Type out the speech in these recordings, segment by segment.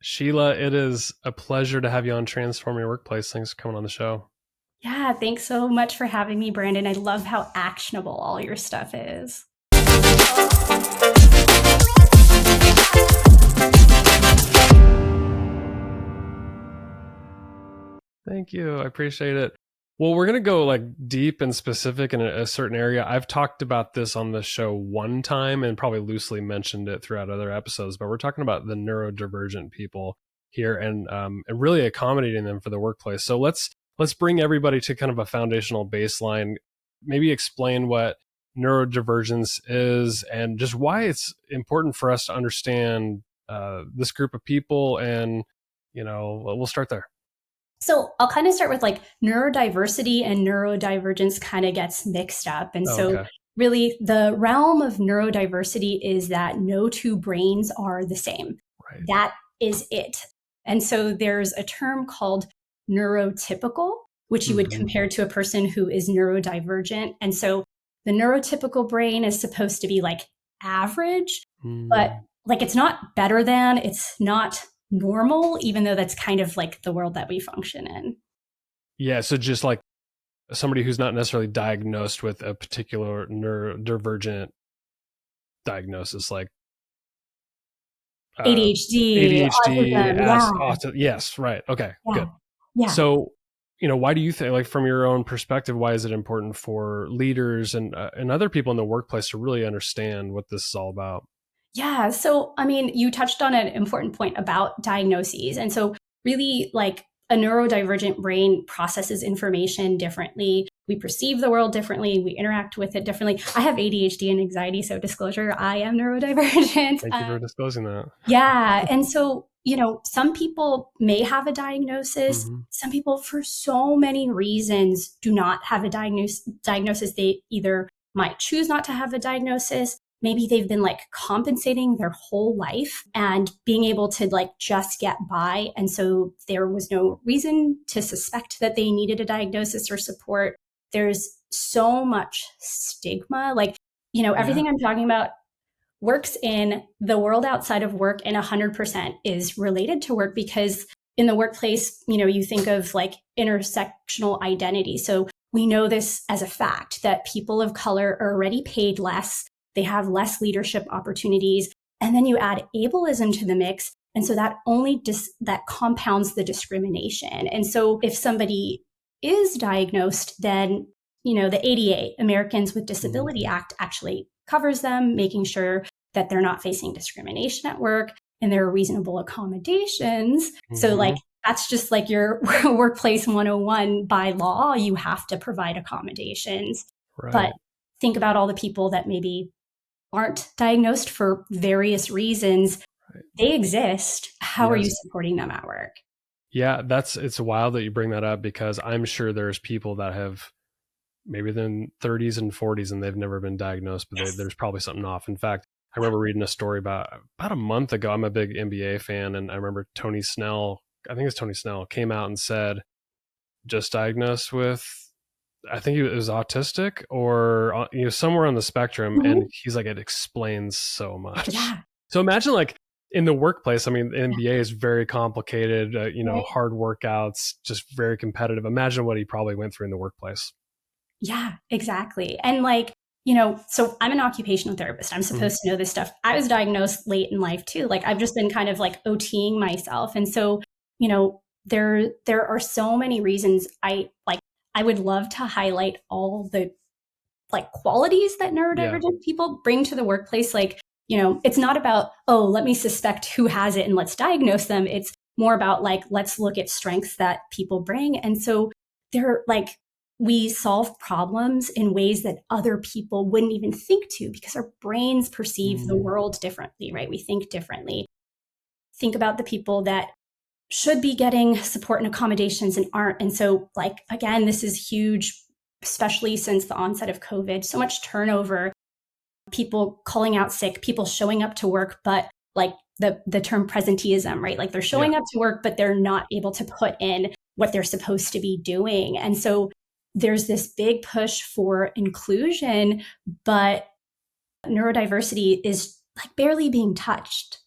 Sheila, it is a pleasure to have you on Transform Your Workplace. Thanks for coming on the show. Yeah, thanks so much for having me, Brandon. I love how actionable all your stuff is. Thank you. I appreciate it. Well, we're going to go like deep and specific in a certain area. I've talked about this on the show one time and probably loosely mentioned it throughout other episodes, but we're talking about the neurodivergent people here and really accommodating them for the workplace. So let's bring everybody to kind of a foundational baseline, maybe explain what neurodivergence is and just why it's important for us to understand this group of people. And, we'll start there. So I'll kind of start with like neurodiversity and neurodivergence kind of gets mixed up. And Oh, so okay. really the realm of neurodiversity is that no two brains are the same. Right. That is it. And so there's a term called neurotypical, which you would compare to a person who is neurodivergent. And so the neurotypical brain is supposed to be like average, but like it's not better than, it's not normal, even though that's kind of like the world that we function in. Yeah. So just like somebody who's not necessarily diagnosed with a particular neurodivergent diagnosis, like ADHD, ADHD, autism, yeah, yes, right. Okay, yeah, good. yeah. So, why do you think, like from your own perspective, why is it important for leaders and other people in the workplace to really understand what this is all about? Yeah. So, I mean, you touched on an important point about diagnoses. And so, really, like a neurodivergent brain processes information differently. We perceive the world differently. We interact with it differently. I have ADHD and anxiety. So, disclosure, I am neurodivergent. Thank you for disclosing that. Yeah. And so, some people may have a diagnosis. Some people, for so many reasons, do not have a diagnosis. They either might choose not to have a diagnosis. Maybe they've been like compensating their whole life and being able to like just get by. And so there was no reason to suspect that they needed a diagnosis or support. There's so much stigma. Like, everything I'm talking about works in the world outside of work and 100% is related to work because in the workplace, you think of like intersectional identity. So we know this as a fact that people of color are already paid less. They have less leadership opportunities. And then you add ableism to the mix. And so that that compounds the discrimination. And so if somebody is diagnosed, then, the ADA, Americans with Disability Act, actually covers them, making sure that they're not facing discrimination at work and there are reasonable accommodations. So like, that's just like your workplace 101 by law, you have to provide accommodations. Right. But think about all the people that maybe aren't diagnosed for various reasons. Right. They exist. How are you supporting them at work? Yeah, it's wild that you bring that up because I'm sure there's people that have maybe in 30s and 40s and they've never been diagnosed, but there's probably something off. In fact, I remember reading a story about a month ago. I'm a big NBA fan, and I remember Tony Snell, I think it's Tony Snell, came out and said, just diagnosed with, I think it was autistic or somewhere on the spectrum. And he's like, it explains so much. Yeah. So imagine like in the workplace, I mean, the NBA is very complicated, hard workouts, just very competitive. Imagine what he probably went through in the workplace. Yeah, exactly. And like, so I'm an occupational therapist. I'm supposed to know this stuff. I was diagnosed late in life too. Like I've just been kind of like OTing myself. And so, there are so many reasons I would love to highlight all the like qualities that neurodivergent people bring to the workplace. Like, it's not about, oh, let me suspect who has it and let's diagnose them. It's more about like, let's look at strengths that people bring. And so they're like, we solve problems in ways that other people wouldn't even think to because our brains perceive the world differently, right? We think differently. Think about the people that should be getting support and accommodations and aren't. And so like, again, this is huge, especially since the onset of COVID, so much turnover, people calling out sick, people showing up to work, but like the term presenteeism, right? Like they're showing up to work, but they're not able to put in what they're supposed to be doing. And so there's this big push for inclusion, but neurodiversity is like barely being touched.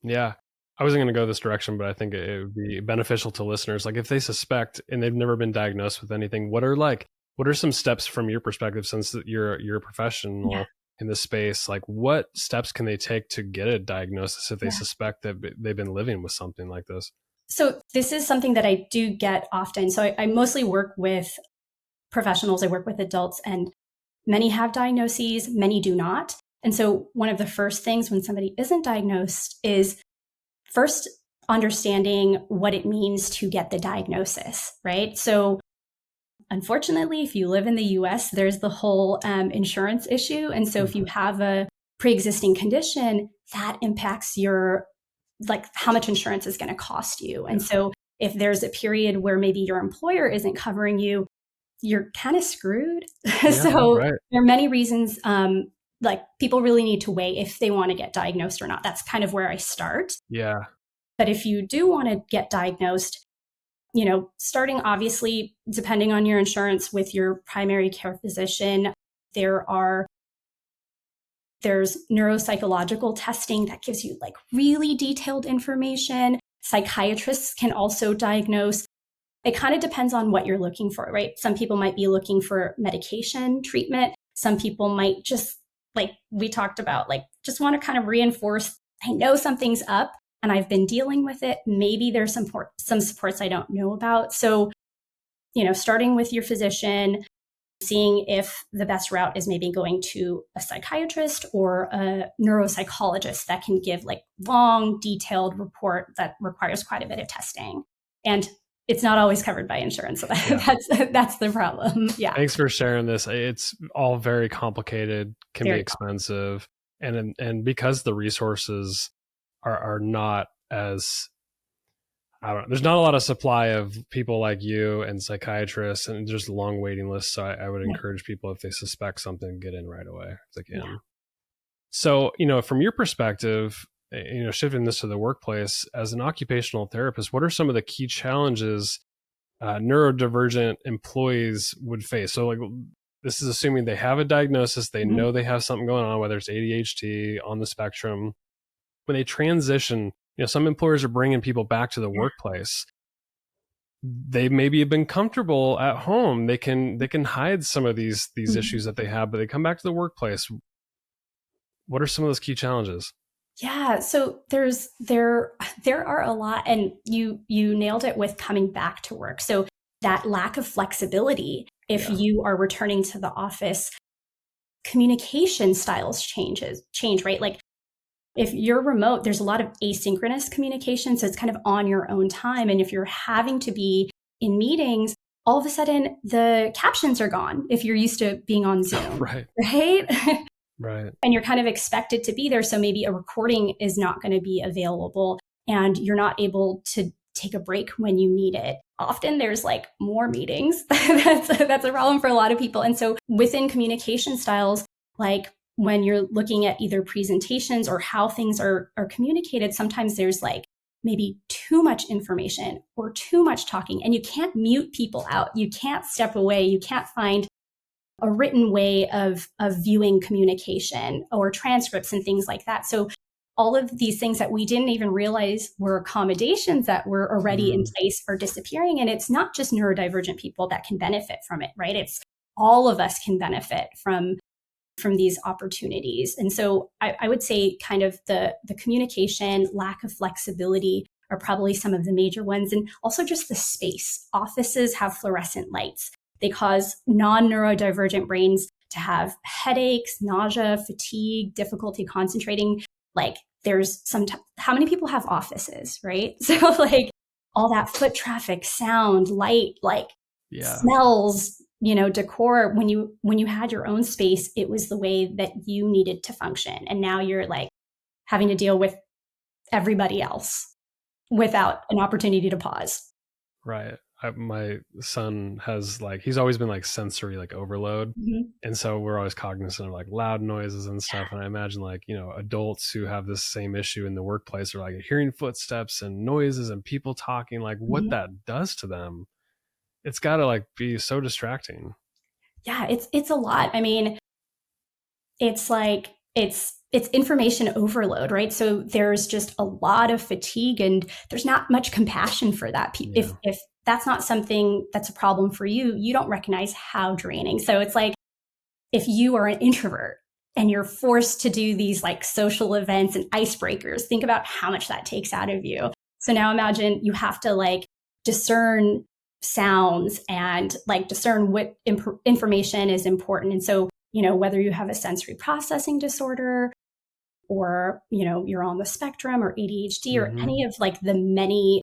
Yeah. I wasn't going to go this direction, but I think it would be beneficial to listeners. Like if they suspect and they've never been diagnosed with anything, what are some steps from your perspective, since you're a Yeah. professional in this space? Like what steps can they take to get a diagnosis if they Yeah. suspect that they've been living with something like this? So this is something that I do get often. So I mostly work with professionals. I work with adults, and many have diagnoses, many do not. And so one of the first things when somebody isn't diagnosed is first understanding what it means to get the diagnosis, right? So unfortunately, if you live in the US, there's the whole insurance issue. And so if you have a pre-existing condition, that impacts your, like, how much insurance is going to cost you. And so if there's a period where maybe your employer isn't covering you, you're kind of screwed. So Right. there are many reasons, like people really need to weigh if they want to get diagnosed or not. That's kind of where I start. Yeah. But if you do want to get diagnosed, starting obviously depending on your insurance with your primary care physician, there's neuropsychological testing that gives you like really detailed information. Psychiatrists can also diagnose. It kind of depends on what you're looking for, right? Some people might be looking for medication treatment. Some people might just, like we talked about, like just want to kind of reinforce, I know something's up and I've been dealing with it. Maybe there's some supports I don't know about. So, starting with your physician, seeing if the best route is maybe going to a psychiatrist or a neuropsychologist that can give like long, detailed report that requires quite a bit of testing. And it's not always covered by insurance. So that's the problem. Yeah. Thanks for sharing this. It's all very complicated, can be expensive. And because the resources are not as, there's not a lot of supply of people like you and psychiatrists, and there's a long waiting list. So I would encourage people, if they suspect something, get in right away if they can. Yeah. So, from your perspective, shifting this to the workplace, as an occupational therapist, what are some of the key challenges neurodivergent employees would face? So, like, this is assuming they have a diagnosis, they know they have something going on, whether it's ADHD, on the spectrum. When they transition, some employers are bringing people back to the workplace. They maybe have been comfortable at home. They can hide some of these issues that they have, but they come back to the workplace. What are some of those key challenges? Yeah, so there are a lot, and you nailed it with coming back to work. So that lack of flexibility, if you are returning to the office, communication styles change, right? Like if you're remote, there's a lot of asynchronous communication, so it's kind of on your own time. And if you're having to be in meetings, all of a sudden the captions are gone if you're used to being on Zoom, right? Right. And you're kind of expected to be there. So maybe a recording is not going to be available and you're not able to take a break when you need it. Often there's like more meetings. That's a problem for a lot of people. And so within communication styles, like when you're looking at either presentations or how things are communicated, sometimes there's like maybe too much information or too much talking, and you can't mute people out. You can't step away. You can't find a written way of viewing communication or transcripts and things like that. So all of these things that we didn't even realize were accommodations that were already in place are disappearing. And it's not just neurodivergent people that can benefit from it, right? It's all of us can benefit from these opportunities. And so I would say kind of the communication, lack of flexibility are probably some of the major ones. And also just the space. Offices have fluorescent lights. They cause non-neurodivergent brains to have headaches, nausea, fatigue, difficulty concentrating. Like there's how many people have offices, right? So like all that foot traffic, sound, light, like smells, decor. When you had your own space, it was the way that you needed to function. And now you're like having to deal with everybody else without an opportunity to pause. Right. My son has he's always been sensory overload. And so we're always cognizant of loud noises and stuff. And I imagine adults who have this same issue in the workplace are hearing footsteps and noises and people talking, what that does to them. It's got to be so distracting. Yeah, it's a lot. I mean, it's it's information overload, right? So there's just a lot of fatigue and there's not much compassion for that. If that's not something that's a problem for you, you don't recognize how draining. So it's like if you are an introvert and you're forced to do these like social events and icebreakers, think about how much that takes out of you. So now imagine you have to like discern sounds and like discern what information is important. And so, whether you have a sensory processing disorder or, you're on the spectrum or ADHD or any of like the many,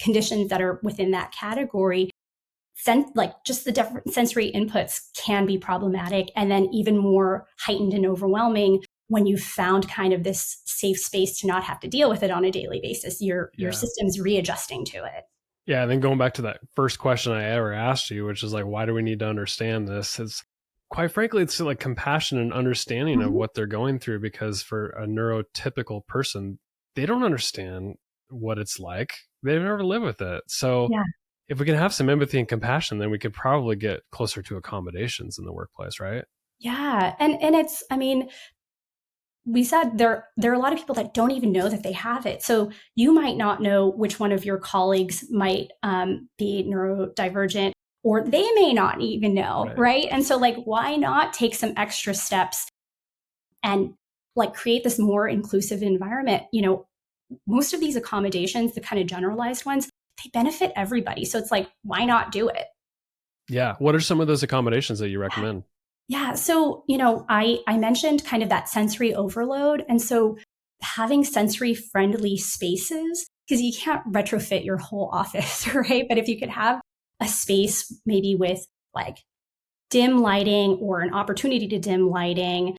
conditions that are within that category, like just the different sensory inputs can be problematic, and then even more heightened and overwhelming when you've found kind of this safe space to not have to deal with it on a daily basis. Your system's readjusting to it. Yeah, and then going back to that first question I ever asked you, which is like, why do we need to understand this? It's quite frankly, it's like compassion and understanding of what they're going through, because for a neurotypical person, they don't understand what it's like. They've never lived with it. So if we can have some empathy and compassion, then we could probably get closer to accommodations in the workplace, right? Yeah. And it's, I mean, we said there are a lot of people that don't even know that they have it. So you might not know which one of your colleagues might be neurodivergent, or they may not even know, right? And so like, why not take some extra steps and like create this more inclusive environment? Most of these accommodations, the kind of generalized ones, they benefit everybody. So it's like, why not do it? Yeah. What are some of those accommodations that you recommend? Yeah. So, I mentioned kind of that sensory overload. And so having sensory friendly spaces, because you can't retrofit your whole office, right? But if you could have a space maybe with like dim lighting or an opportunity to dim lighting,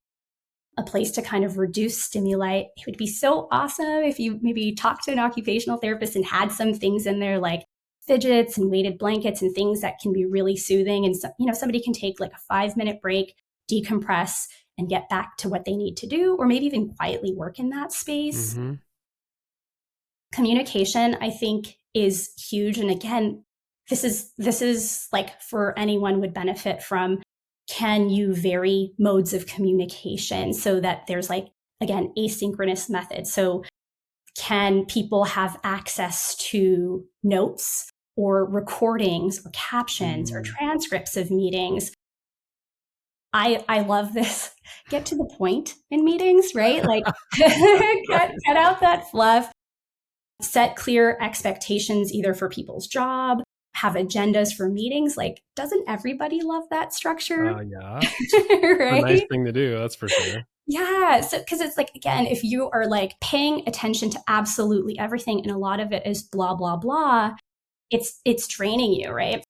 a place to kind of reduce stimuli, it would be so awesome if you maybe talked to an occupational therapist and had some things in there like fidgets and weighted blankets and things that can be really soothing. And so, somebody can take like a 5-minute break, decompress, and get back to what they need to do, or maybe even quietly work in that space. Communication, I think, is huge. And again, this is like for anyone would benefit from. Can you vary modes of communication so that there's like, again, asynchronous methods? So can people have access to notes or recordings or captions or transcripts of meetings? I love this. Get to the point in meetings, right? Like cut out that fluff, set clear expectations either for people's job, have agendas for meetings. Like, doesn't everybody love that structure? Yeah. Right? A nice thing to do, that's for sure. Yeah. So, because it's like, again, if you are like paying attention to absolutely everything and a lot of it is blah, blah, blah, it's draining you, right?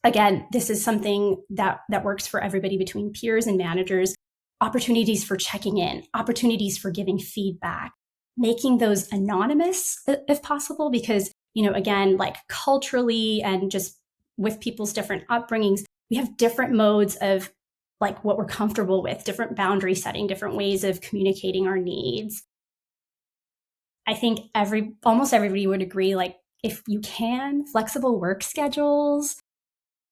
Again, this is something that works for everybody between peers and managers. Opportunities for checking in, opportunities for giving feedback, making those anonymous if possible, because, again, like culturally and just with people's different upbringings, we have different modes of like what we're comfortable with, different boundary setting, different ways of communicating our needs. I think almost everybody would agree, like if you can, flexible work schedules,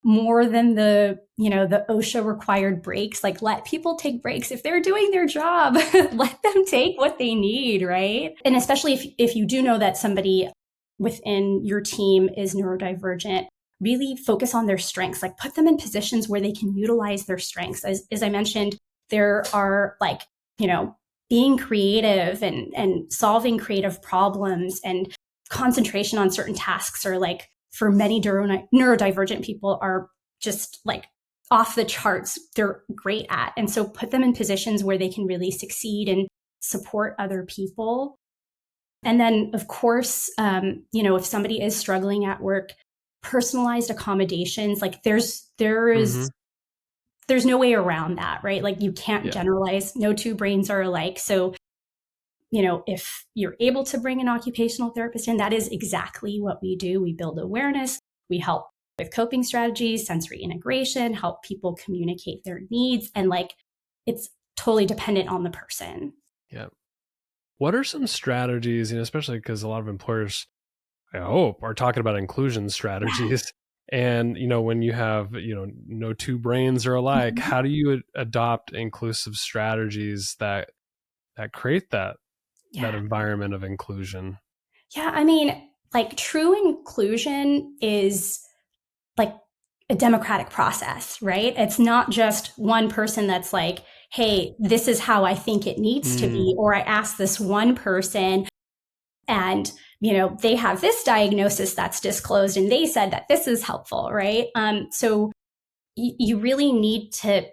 more than the OSHA required breaks, like let people take breaks. If they're doing their job, let them take what they need, right? And especially if you do know that somebody within your team is neurodivergent, really focus on their strengths, like put them in positions where they can utilize their strengths. As I mentioned, there are like, being creative and solving creative problems and concentration on certain tasks are like, for many neurodivergent people, are just like off the charts. They're great at. And so put them in positions where they can really succeed and support other people. And then, of course, if somebody is struggling at work, personalized accommodations, like there is there's no way around that, right? Like you can't generalize. No two brains are alike. So, if you're able to bring an occupational therapist in, that is exactly what we do. We build awareness. We help with coping strategies, sensory integration, help people communicate their needs. And like, it's totally dependent on the person. Yeah. What are some strategies, especially because a lot of employers, I hope, are talking about inclusion strategies. And, when you have, no two brains are alike, Mhm. how do you adopt inclusive strategies that create that Yeah. environment of inclusion? Yeah. I mean, like true inclusion is like a democratic process, right? It's not just one person that's like, hey, this is how I think it needs to Mm, be. Or I asked this one person and, they have this diagnosis that's disclosed and they said that this is helpful, right? So you really need to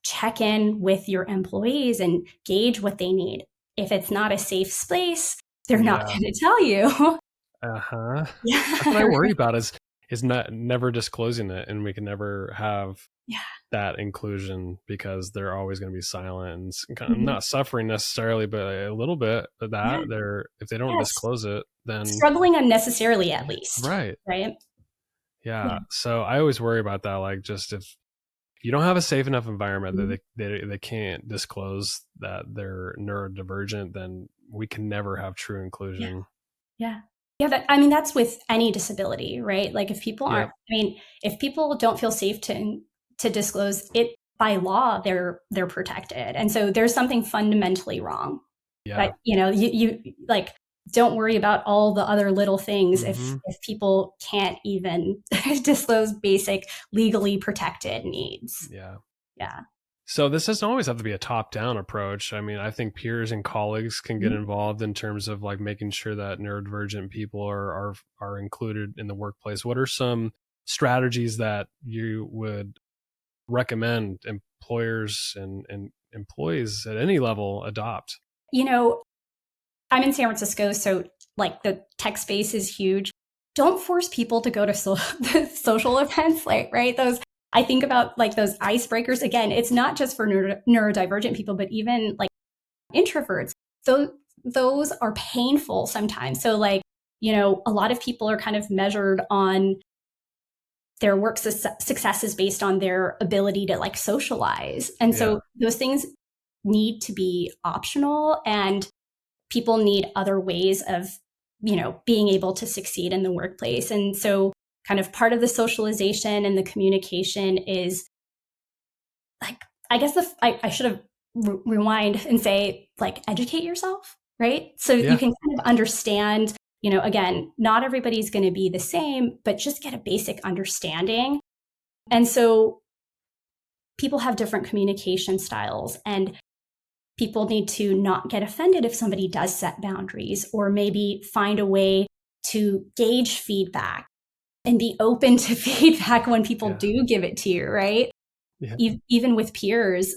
check in with your employees and gauge what they need. If it's not a safe space, they're not yeah. going to tell you. Uh-huh. That's what I Yeah. worry about is not never disclosing it, and we can never have Yeah. that inclusion because they're always going to be silent and kind of Mhm. not suffering necessarily, but a little bit of Yeah. that. They're if they don't Yes. disclose it, then Struggling unnecessarily, at yeah, least. right. Right. Yeah. Yeah. So I always worry about that. Like, just if you don't have a safe enough environment that Mhm. they can't disclose that they're neurodivergent, then we can never have true Yeah. inclusion. Yeah. Yeah. I mean, that's with any disability, right? Like if people aren't, Yep. I mean, if people don't feel safe to disclose it by law, they're protected. And so there's something fundamentally wrong. Yeah. But you like don't worry about all the other little things Hmm. if people can't even disclose basic legally protected needs. Yeah. Yeah. So this doesn't always have to be a top-down approach. I mean, I think peers and colleagues can get Mhm. involved in terms of like making sure that neurodivergent people are included in the workplace. What are some strategies that you would recommend employers and employees at any level adopt? You know, I'm in San Francisco, so like the tech space is huge. Don't force people to go to social events, like right? Those I think about like those icebreakers. Again, it's not just for neurodivergent people, but even like introverts. Those those are painful sometimes. So like a lot of people are kind of measured on their work successes based on their ability to like socialize, and Yeah. so those things need to be optional and people need other ways of being able to succeed in the workplace. And so kind of part of the socialization and the communication is like I guess I should have rewind and say like educate yourself, right? So you Yeah. can kind of understand, again, not everybody's going to be the same, but just get a basic understanding. And so people have different communication styles and people need to not get offended if somebody does set boundaries or maybe find a way to gauge feedback and be open to feedback when people Yeah. do give it to you, right? Yeah. Even with peers,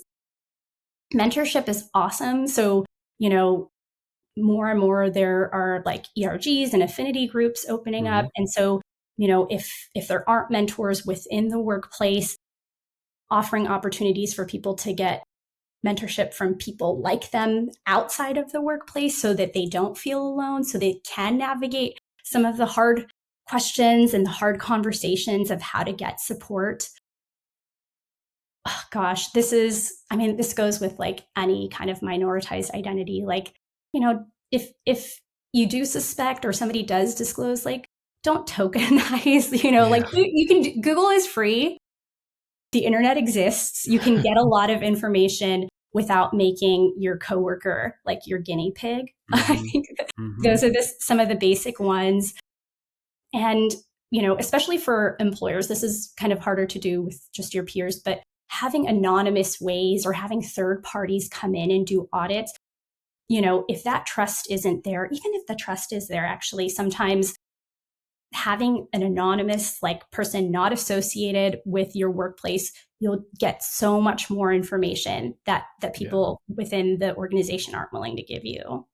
mentorship is awesome. So, more and more there are like ERGs and affinity groups opening up. Hmm. And so, if there aren't mentors within the workplace, offering opportunities for people to get mentorship from people like them outside of the workplace so that they don't feel alone, so they can navigate some of the hard questions and the hard conversations of how to get support. Oh, gosh, I mean, this goes with like any kind of minoritized identity. Like, if you do suspect or somebody does disclose, like, don't tokenize, like Yeah. you can, Google is free. The internet exists. You can get a lot of information without making your coworker like your guinea pig. I Hmm. think Hmm. those are some of the basic ones. And, especially for employers, this is kind of harder to do with just your peers, but having anonymous ways or having third parties come in and do audits, if that trust isn't there, even if the trust is there, actually, sometimes having an anonymous like person not associated with your workplace, you'll get so much more information that Yeah. people within the organization aren't willing to give you.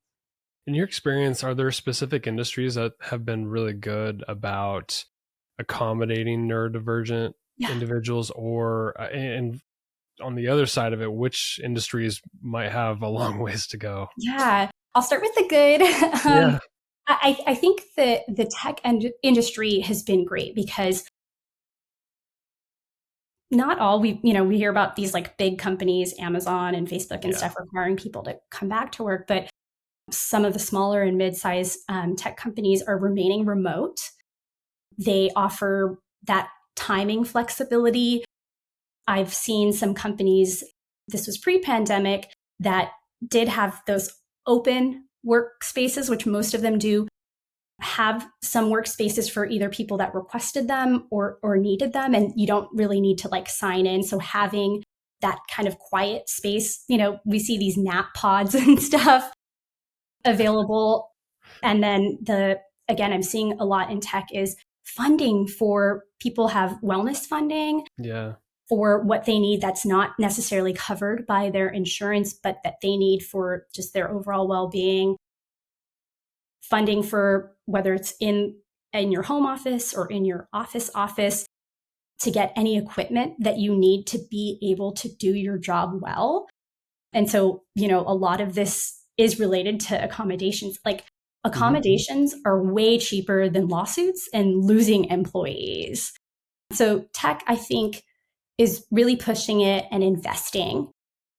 In your experience, are there specific industries that have been really good about accommodating neurodivergent Yeah. individuals, or and on the other side of it, which industries might have a long ways to go? Yeah. I'll start with the good. Yeah. I think that the tech industry has been great because not all we hear about these like big companies, Amazon and Facebook and Yeah. stuff requiring people to come back to work, but some of the smaller and mid-sized tech companies are remaining remote. They offer that timing flexibility. I've seen some companies, this was pre-pandemic, that did have those open workspaces, which most of them do, have some workspaces for either people that requested them or needed them, and you don't really need to like sign in. So having that kind of quiet space, we see these nap pods and stuff available. And then again, I'm seeing a lot in tech is funding for people have wellness funding. Yeah. For what they need that's not necessarily covered by their insurance, but that they need for just their overall well-being. Funding for whether it's in your home office or in your office to get any equipment that you need to be able to do your job well. And so, a lot of this is related to accommodations. Like accommodations are way cheaper than lawsuits and losing employees. So tech, I think, is really pushing it and investing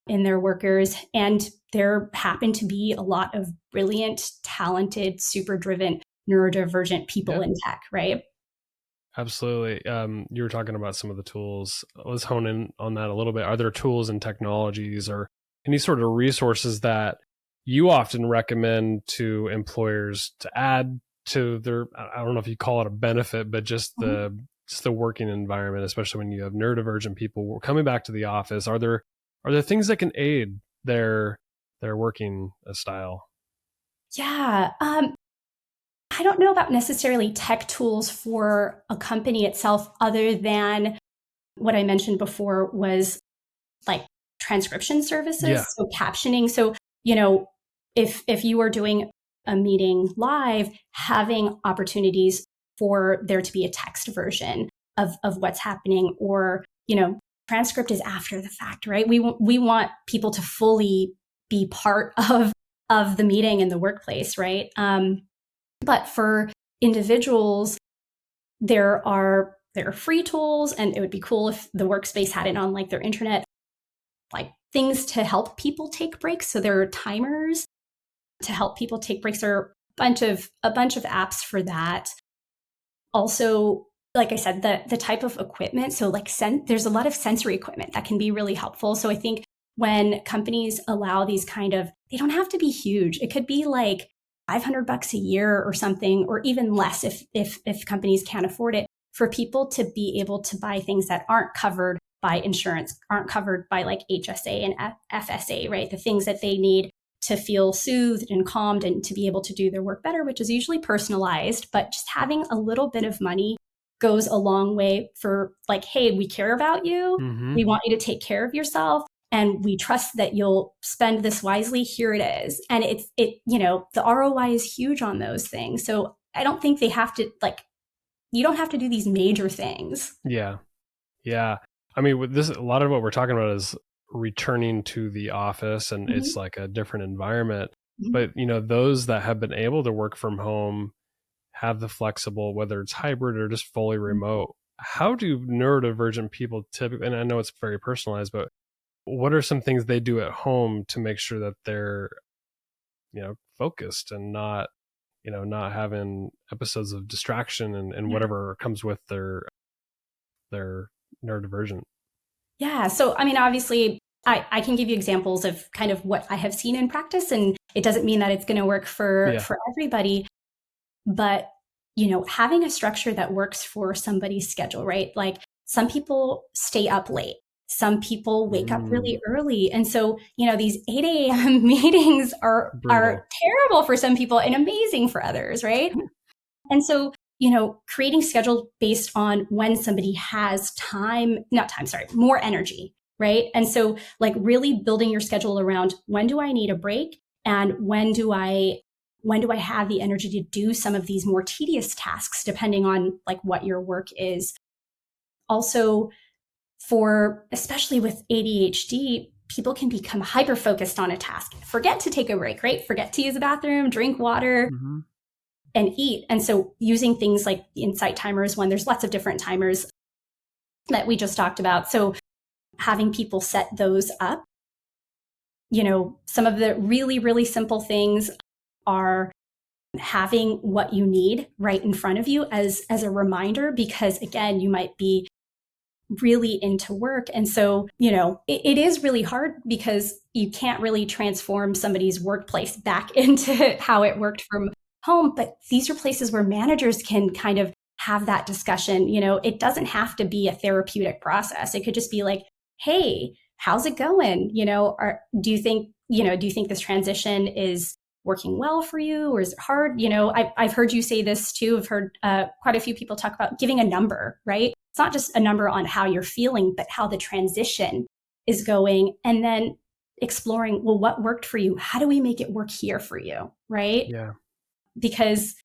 in their workers. And there happen to be a lot of brilliant, talented, super driven, neurodivergent people in tech, right? Absolutely. You were talking about some of the tools. Let's hone in on that a little bit. Are there tools and technologies or any sort of resources that you often recommend to employers to add to their, I don't know if you call it a benefit, but just the working environment, especially when you have neurodivergent people coming back to the office? Are there things that can aid their working style? Yeah. I don't know about necessarily tech tools for a company itself, other than what I mentioned before was like transcription services. So captioning. So, if you are doing a meeting live, having opportunities for there to be a text version of what's happening, or, transcript is after the fact, right? We want people to fully be part of the meeting in the workplace, right? But for individuals, there are free tools, and it would be cool if the workspace had it on like their intranet, like things to help people take breaks. So there are timers to help people take breaks. There are a bunch of apps for that. Also, like I said, the type of equipment. So like there's a lot of sensory equipment that can be really helpful. So I think when companies allow these they don't have to be huge. It could be like $500 a year or something, or even less if companies can't afford it, for people to be able to buy things that aren't covered by insurance, aren't covered by like HSA and FSA, right? The things that they need to feel soothed and calmed and to be able to do their work better, which is usually personalized. But just having a little bit of money goes a long way for like, hey, we care about you. We want you to take care of yourself. And we trust that you'll spend this wisely. Here it is. And the ROI is huge on those things. So I don't think they have to you don't have to do these major things. Yeah. Yeah. I mean, with this, a lot of what we're talking about is returning to the office, and it's like a different environment. But, those that have been able to work from home have the flexible, whether it's hybrid or just fully remote. How do neurodivergent people typically, and I know it's very personalized, but what are some things they do at home to make sure that they're, focused and not having episodes of distraction and whatever comes with their neurodivergent? Yeah. So, I mean, obviously, I can give you examples of kind of what I have seen in practice, and it doesn't mean that it's going to work for everybody. But, having a structure that works for somebody's schedule, right? Like some people stay up late. Some people wake up really early. And so, these 8 a.m. meetings are terrible for some people and amazing for others, right? And so, creating schedules based on when somebody has more energy, right? And so like really building your schedule around when do I need a break, and when do I have the energy to do some of these more tedious tasks, depending on like what your work is. Also, especially with ADHD, people can become hyper-focused on a task, forget to take a break, right? Forget to use the bathroom, drink water, and eat. And so using things like insight timers, when there's lots of different timers that we just talked about. So having people set those up, some of the really, really simple things are having what you need right in front of you as a reminder, because again, you might be really into work. And so, it is really hard because you can't really transform somebody's workplace back into how it worked from home. But these are places where managers can kind of have that discussion. It doesn't have to be a therapeutic process. It could just be like, hey, how's it going? Do you think this transition is working well for you, or is it hard? I've heard you say this too. I've heard quite a few people talk about giving a number, right? It's not just a number on how you're feeling, but how the transition is going, and then exploring, well, what worked for you? How do we make it work here for you, right? Yeah. Because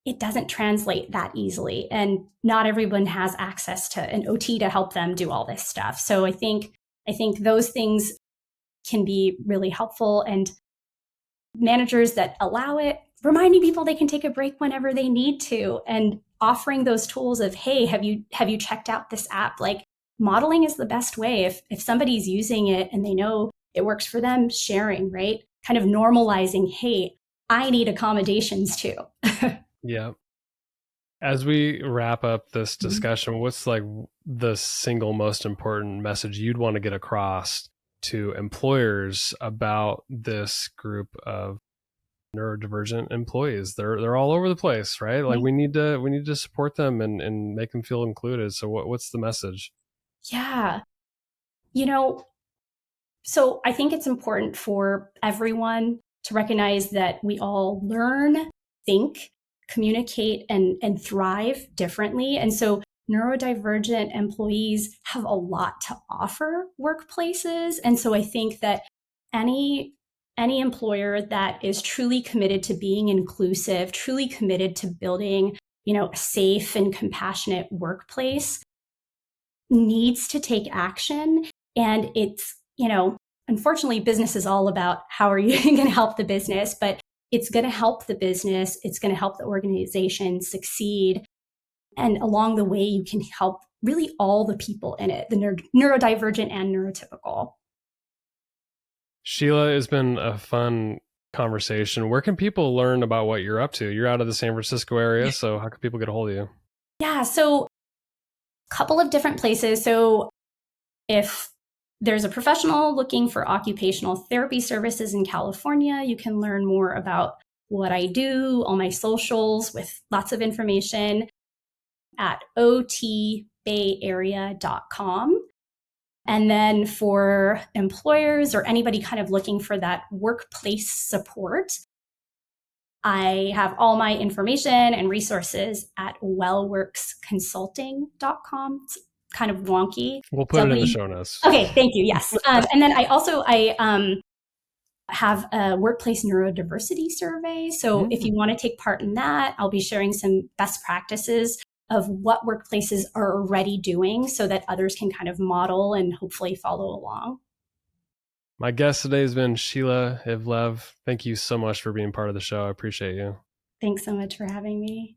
it doesn't translate that easily, and not everyone has access to an OT to help them do all this stuff. So I think those things can be really helpful, and managers that allow it, reminding people they can take a break whenever they need to, and offering those tools of, hey, have you checked out this app? Like, modeling is the best way. If somebody's using it and they know it works for them, sharing, right? Kind of normalizing, hey, I need accommodations too. Yeah. As we wrap up this discussion, what's like the single most important message you'd want to get across to employers about this group of neurodivergent employees? They're all over the place, right? Like we need to support them and make them feel included. So what's the message? Yeah. So I think it's important for everyone to recognize that we all learn, think, communicate, and thrive differently. And so neurodivergent employees have a lot to offer workplaces. And so I think that any employer that is truly committed to being inclusive, truly committed to building, a safe and compassionate workplace, needs to take action. And it's, unfortunately, business is all about how are you going to help the business, but it's going to help the business. It's going to help the organization succeed. And along the way, you can help really all the people in it, the neurodivergent and neurotypical. Sheela, it's been a fun conversation. Where can people learn about what you're up to? You're out of the San Francisco area, so how can people get a hold of you? Yeah, so a couple of different places. So if there's a professional looking for occupational therapy services in California, you can learn more about what I do, all my socials with lots of information at otbayarea.com. And then for employers or anybody kind of looking for that workplace support, I have all my information and resources at wellworksconsulting.com. It's kind of wonky. We'll put it in the show notes. Okay, thank you. Yes. And then I have a workplace neurodiversity survey. So if you want to take part in that, I'll be sharing some best practices of what workplaces are already doing so that others can kind of model and hopefully follow along. My guest today has been Sheela Ivlev. Thank you so much for being part of the show. I appreciate you. Thanks so much for having me.